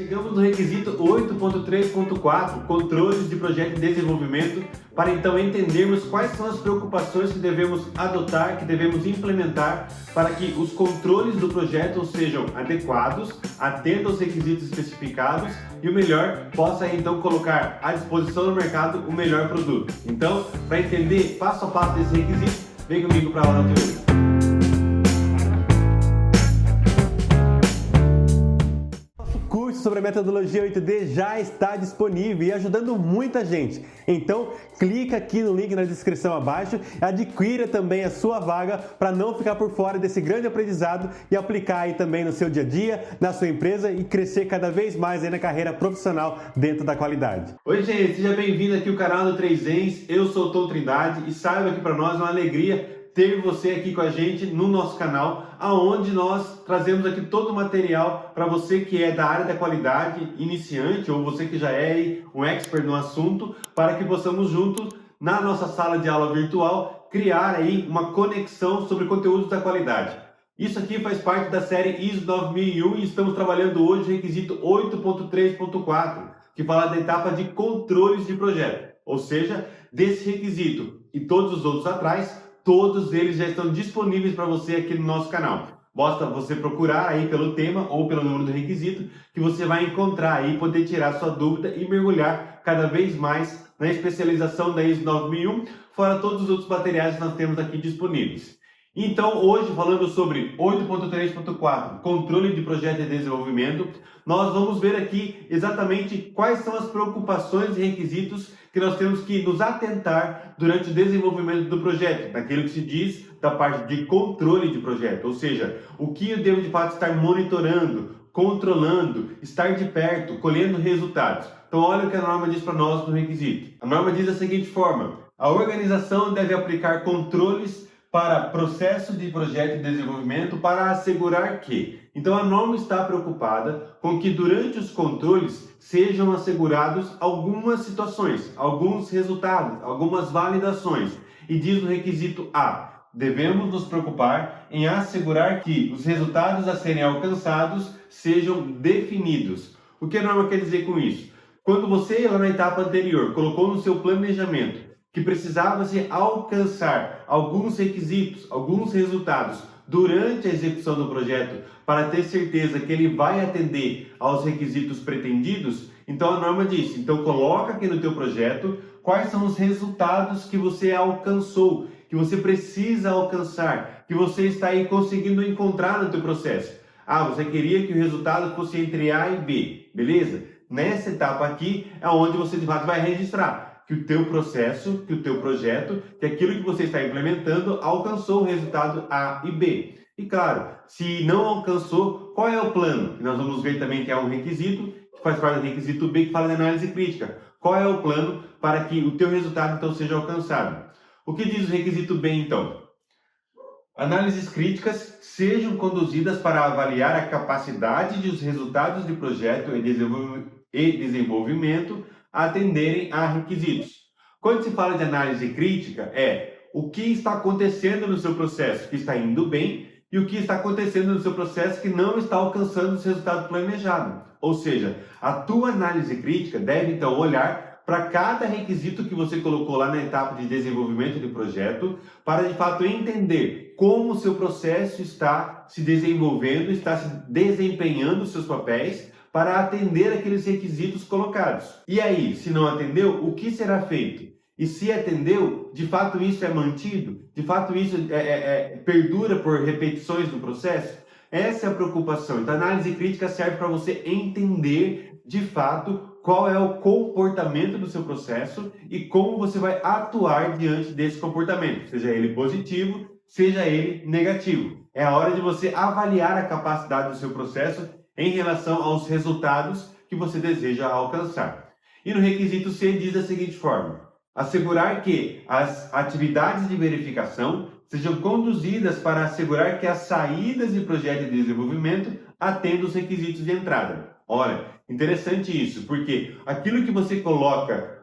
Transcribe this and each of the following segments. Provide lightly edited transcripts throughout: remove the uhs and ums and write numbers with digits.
Chegamos no requisito 8.3.4, controles de projeto e desenvolvimento, para então entendermos quais são as preocupações que devemos adotar, que devemos implementar para que os controles do projeto sejam adequados, atendam aos requisitos especificados e o melhor, possa então colocar à disposição do mercado o melhor produto. Então, para entender passo a passo desse requisito, vem comigo para a aula de hoje. Sobre a metodologia 8D já está disponível e ajudando muita gente. Então, clica aqui no link na descrição abaixo, adquira também a sua vaga para não ficar por fora desse grande aprendizado e aplicar aí também no seu dia a dia, na sua empresa e crescer cada vez mais aí na carreira profissional dentro da qualidade. Oi gente, seja bem-vindo aqui ao canal do 3Ens, eu sou o Tom Trindade e saiba que para nós é uma alegria ter você aqui com a gente no nosso canal, aonde nós trazemos aqui todo o material para você que é da área da qualidade, iniciante, ou você que já é um expert no assunto, para que possamos juntos, na nossa sala de aula virtual, criar aí uma conexão sobre conteúdos da qualidade. Isso aqui faz parte da série ISO 9001 e estamos trabalhando hoje o requisito 8.3.4, que fala da etapa de controles de projeto, ou seja, desse requisito e todos os outros atrás, todos eles já estão disponíveis para você aqui no nosso canal. Basta você procurar aí pelo tema ou pelo número do requisito que você vai encontrar aí, poder tirar sua dúvida e mergulhar cada vez mais na especialização da ISO 9001, fora todos os outros materiais que nós temos aqui disponíveis. Então, hoje, falando sobre 8.3.4, controle de projeto e desenvolvimento, nós vamos ver aqui exatamente quais são as preocupações e requisitos que nós temos que nos atentar durante o desenvolvimento do projeto, naquilo que se diz da parte de controle de projeto, ou seja, o que eu devo de fato estar monitorando, controlando, estar de perto, colhendo resultados. Então, olha o que a norma diz para nós no requisito. A norma diz da seguinte forma: a organização deve aplicar controles para processo de projeto e desenvolvimento para assegurar que... Então a norma está preocupada com que durante os controles sejam assegurados algumas situações, alguns resultados, algumas validações. E diz no requisito A: devemos nos preocupar em assegurar que os resultados a serem alcançados sejam definidos. O que a norma quer dizer com isso? Quando você, lá na etapa anterior, colocou no seu planejamento que precisava se alcançar alguns requisitos, alguns resultados durante a execução do projeto para ter certeza que ele vai atender aos requisitos pretendidos, então a norma diz, então coloca aqui no teu projeto quais são os resultados que você alcançou, que você precisa alcançar, que você está aí conseguindo encontrar no teu processo. Ah, você queria que o resultado fosse entre A e B, beleza? Nessa etapa aqui é onde você de fato vai registrar que o teu processo, que o teu projeto, que aquilo que você está implementando alcançou o resultado A e B. E claro, se não alcançou, qual é o plano? E nós vamos ver também que é um requisito, que faz parte do requisito B, que fala de análise crítica. Qual é o plano para que o teu resultado então seja alcançado? O que diz o requisito B então? Análises críticas sejam conduzidas para avaliar a capacidade de os resultados de projeto e desenvolvimento atenderem a requisitos. Quando se fala de análise crítica, é o que está acontecendo no seu processo que está indo bem e o que está acontecendo no seu processo que não está alcançando os resultados planejados. Ou seja, a tua análise crítica deve então olhar para cada requisito que você colocou lá na etapa de desenvolvimento de projeto para de fato entender como o seu processo está se desenvolvendo, está se desempenhando os seus papéis para atender aqueles requisitos colocados. E aí, se não atendeu, o que será feito? E se atendeu, de fato isso é mantido? De fato isso perdura por repetições no processo? Essa é a preocupação. Então a análise crítica serve para você entender, de fato, qual é o comportamento do seu processo e como você vai atuar diante desse comportamento, seja ele positivo, seja ele negativo. É a hora de você avaliar a capacidade do seu processo em relação aos resultados que você deseja alcançar. E no requisito C diz da seguinte forma: assegurar que as atividades de verificação sejam conduzidas para assegurar que as saídas de projeto e desenvolvimento atendam os requisitos de entrada. Olha, interessante isso, porque aquilo que você coloca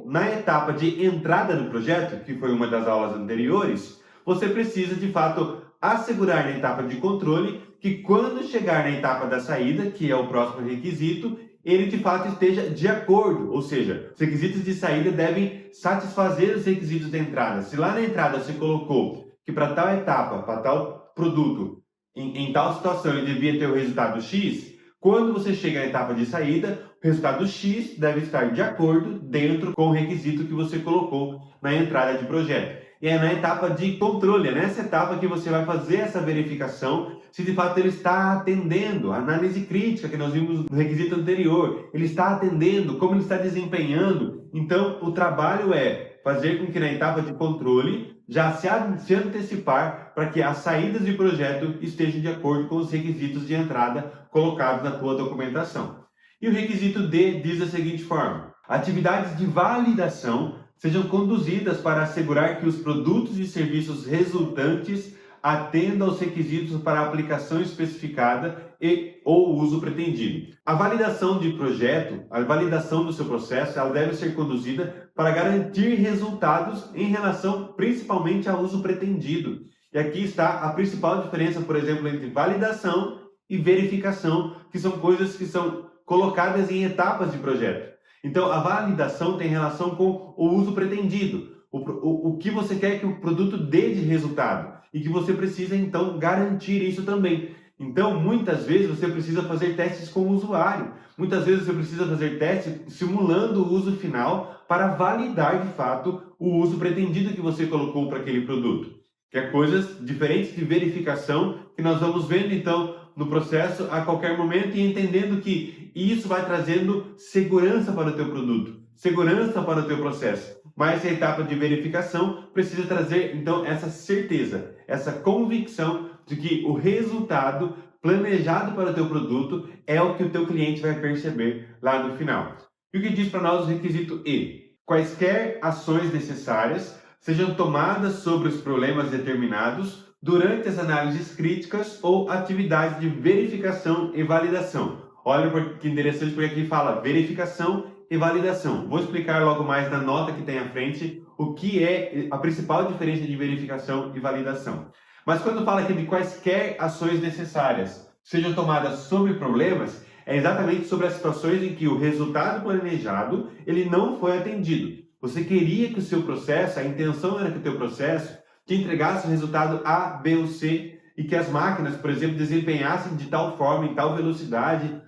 na etapa de entrada do projeto, que foi uma das aulas anteriores, você precisa de fato assegurar na etapa de controle que quando chegar na etapa da saída, que é o próximo requisito, ele de fato esteja de acordo, ou seja, os requisitos de saída devem satisfazer os requisitos da entrada. Se lá na entrada você colocou que para tal etapa, para tal produto, em tal situação ele devia ter o resultado X, quando você chega na etapa de saída, o resultado X deve estar de acordo dentro com o requisito que você colocou na entrada de projeto. E é na etapa de controle, é nessa etapa que você vai fazer essa verificação se de fato ele está atendendo a análise crítica que nós vimos no requisito anterior, ele está atendendo, como ele está desempenhando. Então, o trabalho é fazer com que na etapa de controle já se antecipar para que as saídas de projeto estejam de acordo com os requisitos de entrada colocados na tua documentação. E o requisito D diz da seguinte forma: atividades de validação sejam conduzidas para assegurar que os produtos e serviços resultantes atendam aos requisitos para a aplicação especificada e ou uso pretendido. A validação de projeto, a validação do seu processo, ela deve ser conduzida para garantir resultados em relação principalmente ao uso pretendido. E aqui está a principal diferença, por exemplo, entre validação e verificação, que são coisas que são colocadas em etapas de projeto. Então, a validação tem relação com o uso pretendido, o que você quer que o produto dê de resultado e que você precisa, então, garantir isso também. Então, muitas vezes você precisa fazer testes com o usuário, muitas vezes você precisa fazer testes simulando o uso final para validar, de fato, o uso pretendido que você colocou para aquele produto. Que é coisas diferentes de verificação que nós vamos vendo, então, no processo a qualquer momento e entendendo que isso vai trazendo segurança para o teu produto, segurança para o teu processo. Mas a etapa de verificação precisa trazer, então, essa certeza, essa convicção de que o resultado planejado para o teu produto é o que o teu cliente vai perceber lá no final. E o que diz para nós o requisito E? Quaisquer ações necessárias sejam tomadas sobre os problemas determinados durante as análises críticas ou atividades de verificação e validação. Olha que interessante, porque aqui fala verificação e validação. Vou explicar logo mais na nota que tem à frente o que é a principal diferença de verificação e validação. Mas quando fala aqui de quaisquer ações necessárias sejam tomadas sobre problemas, é exatamente sobre as situações em que o resultado planejado ele não foi atendido. Você queria que o seu processo, a intenção era que o teu processo te entregasse o resultado A, B ou C e que as máquinas, por exemplo, desempenhassem de tal forma, em tal velocidade,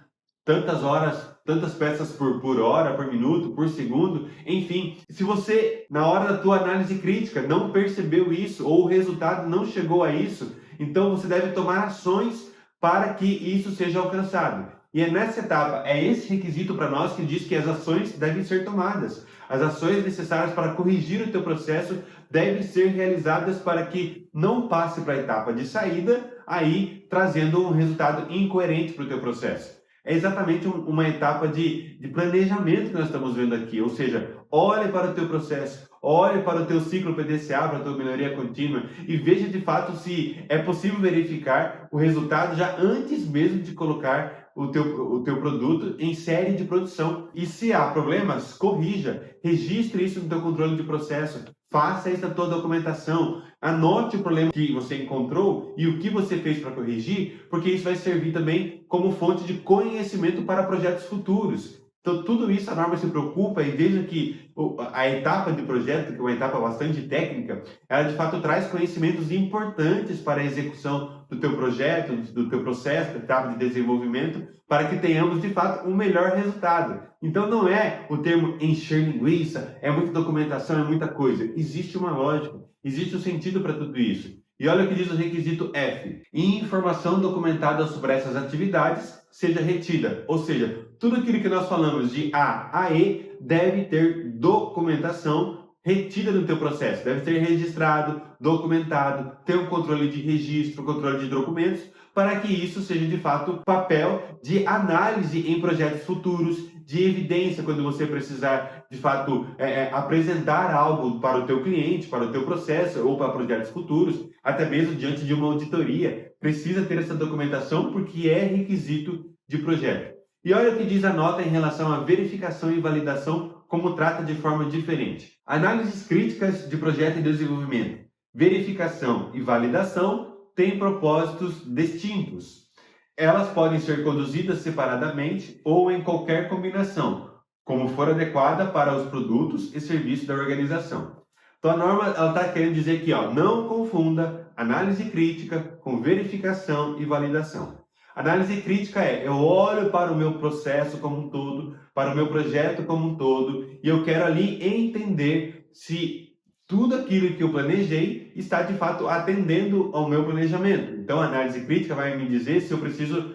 tantas horas, tantas peças por hora, por minuto, por segundo, enfim. Se você, na hora da tua análise crítica, não percebeu isso ou o resultado não chegou a isso, então você deve tomar ações para que isso seja alcançado. E é nessa etapa, é esse requisito para nós que diz que as ações devem ser tomadas. As ações necessárias para corrigir o teu processo devem ser realizadas para que não passe para a etapa de saída, aí trazendo um resultado incoerente para o teu processo. É exatamente uma etapa de planejamento que nós estamos vendo aqui, ou seja, olhe para o teu processo, olhe para o teu ciclo PDCA, para a tua melhoria contínua e veja de fato se é possível verificar o resultado já antes mesmo de colocar o teu produto em série de produção. E se há problemas, corrija, registre isso no teu controle de processo, faça isso na tua documentação, anote o problema que você encontrou e o que você fez para corrigir, porque isso vai servir também como fonte de conhecimento para projetos futuros. Então, tudo isso a norma se preocupa e veja que a etapa de projeto, que é uma etapa bastante técnica, ela de fato traz conhecimentos importantes para a execução do teu projeto, do teu processo, da etapa de desenvolvimento, para que tenhamos de fato um melhor resultado. Então não é o termo encher linguiça, é muita documentação, é muita coisa. Existe uma lógica, existe um sentido para tudo isso. E olha o que diz o requisito F. Informação documentada sobre essas atividades seja retida. Ou seja, tudo aquilo que nós falamos de A a E deve ter documentação retida no teu processo. Deve ser registrado, documentado, ter um controle de registro, controle de documentos, para que isso seja de fato papel de análise em projetos futuros, de evidência quando você precisar de fato apresentar algo para o teu cliente, para o teu processo ou para projetos futuros, até mesmo diante de uma auditoria. Precisa ter essa documentação porque é requisito de projeto. E olha o que diz a nota em relação à verificação e validação, como trata de forma diferente. Análises críticas de projeto e desenvolvimento, verificação e validação têm propósitos distintos. Elas podem ser conduzidas separadamente ou em qualquer combinação, como for adequada para os produtos e serviços da organização. Então a norma está querendo dizer aqui, ó, não confunda análise crítica com verificação e validação. Análise crítica é, eu olho para o meu processo como um todo, para o meu projeto como um todo, e eu quero ali entender se tudo aquilo que eu planejei está de fato atendendo ao meu planejamento. Então a análise crítica vai me dizer se eu preciso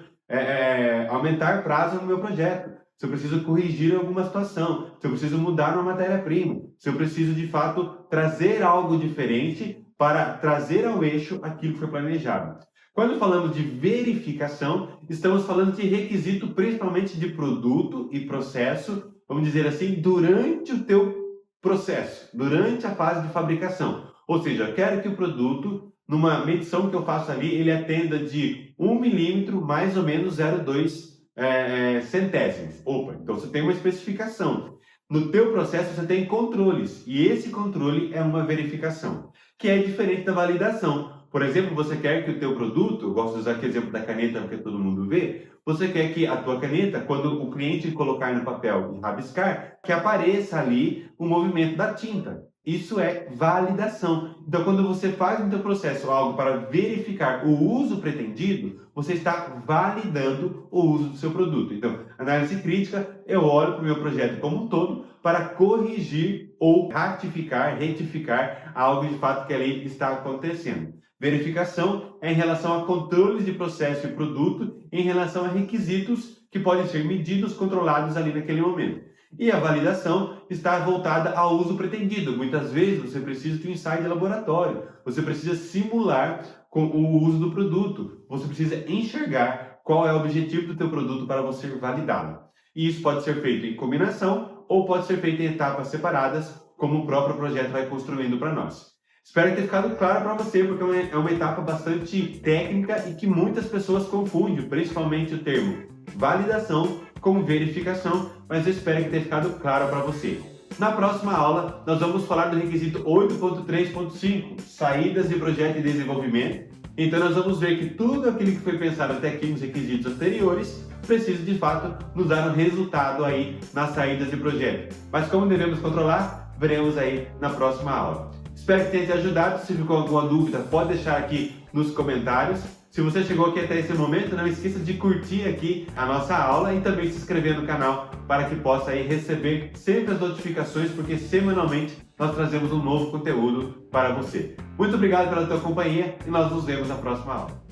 aumentar prazo no meu projeto, se eu preciso corrigir alguma situação, se eu preciso mudar uma matéria-prima, se eu preciso de fato trazer algo diferente para trazer ao eixo aquilo que foi planejado. Quando falamos de verificação, estamos falando de requisito principalmente de produto e processo, vamos dizer assim, durante o teu processo, durante a fase de fabricação. Ou seja, eu quero que o produto, numa medição que eu faço ali, ele atenda de 1 milímetro, mais ou menos 0,2 centésimos. Opa, então você tem uma especificação. No teu processo você tem controles, e esse controle é uma verificação, que é diferente da validação. Por exemplo, você quer que o teu produto, eu gosto de usar aqui o exemplo da caneta porque todo mundo vê, você quer que a tua caneta, quando o cliente colocar no papel e rabiscar, que apareça ali o movimento da tinta. Isso é validação. Então, quando você faz no teu processo algo para verificar o uso pretendido, você está validando o uso do seu produto. Então, análise crítica, eu olho para o meu projeto como um todo para corrigir ou retificar algo de fato que ali está acontecendo. Verificação é em relação a controles de processo e produto, em relação a requisitos que podem ser medidos, controlados ali naquele momento. E a validação está voltada ao uso pretendido. Muitas vezes você precisa de um ensaio de laboratório, você precisa simular com o uso do produto, você precisa enxergar qual é o objetivo do teu produto para você validá-lo. E isso pode ser feito em combinação ou pode ser feito em etapas separadas, como o próprio projeto vai construindo para nós. Espero ter ficado claro para você, porque é uma etapa bastante técnica e que muitas pessoas confundem, principalmente o termo validação com verificação, mas eu espero que tenha ficado claro para você. Na próxima aula, nós vamos falar do requisito 8.3.5, saídas de projeto e desenvolvimento. Então nós vamos ver que tudo aquilo que foi pensado até aqui nos requisitos anteriores precisa de fato nos dar um resultado aí nas saídas de projeto. Mas como devemos controlar, veremos aí na próxima aula. Espero que tenha te ajudado. Se ficou alguma dúvida, pode deixar aqui nos comentários. Se você chegou aqui até esse momento, não esqueça de curtir aqui a nossa aula e também se inscrever no canal para que possa aí receber sempre as notificações, porque semanalmente nós trazemos um novo conteúdo para você. Muito obrigado pela tua companhia e nós nos vemos na próxima aula.